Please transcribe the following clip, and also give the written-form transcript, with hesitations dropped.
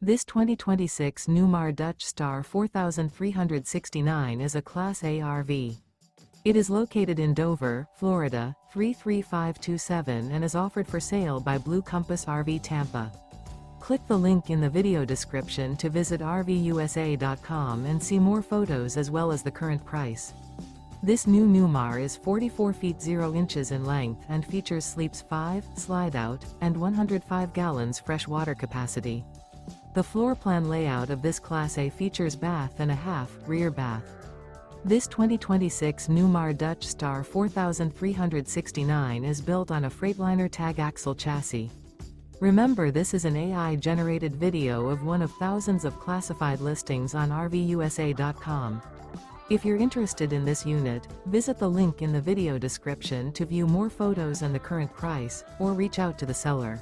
This 2026 Newmar Dutch Star 4369 is a Class A RV. It is located in Dover, Florida, 33527 and is offered for sale by Blue Compass RV Tampa. Click the link in the video description to visit RVUSA.com and see more photos as well as the current price. This new Newmar is 44 feet 0 inches in length and features sleeps 5, Slideout, and 105 gallons fresh water capacity. The floor plan layout of this Class A features bath and a half, rear bath. This 2026 Newmar Dutch Star 4369 is built on a Freightliner Tag Axle chassis. Remember, this is an AI-generated video of one of thousands of classified listings on RVUSA.com. If you're interested in this unit, visit the link in the video description to view more photos and the current price, or reach out to the seller.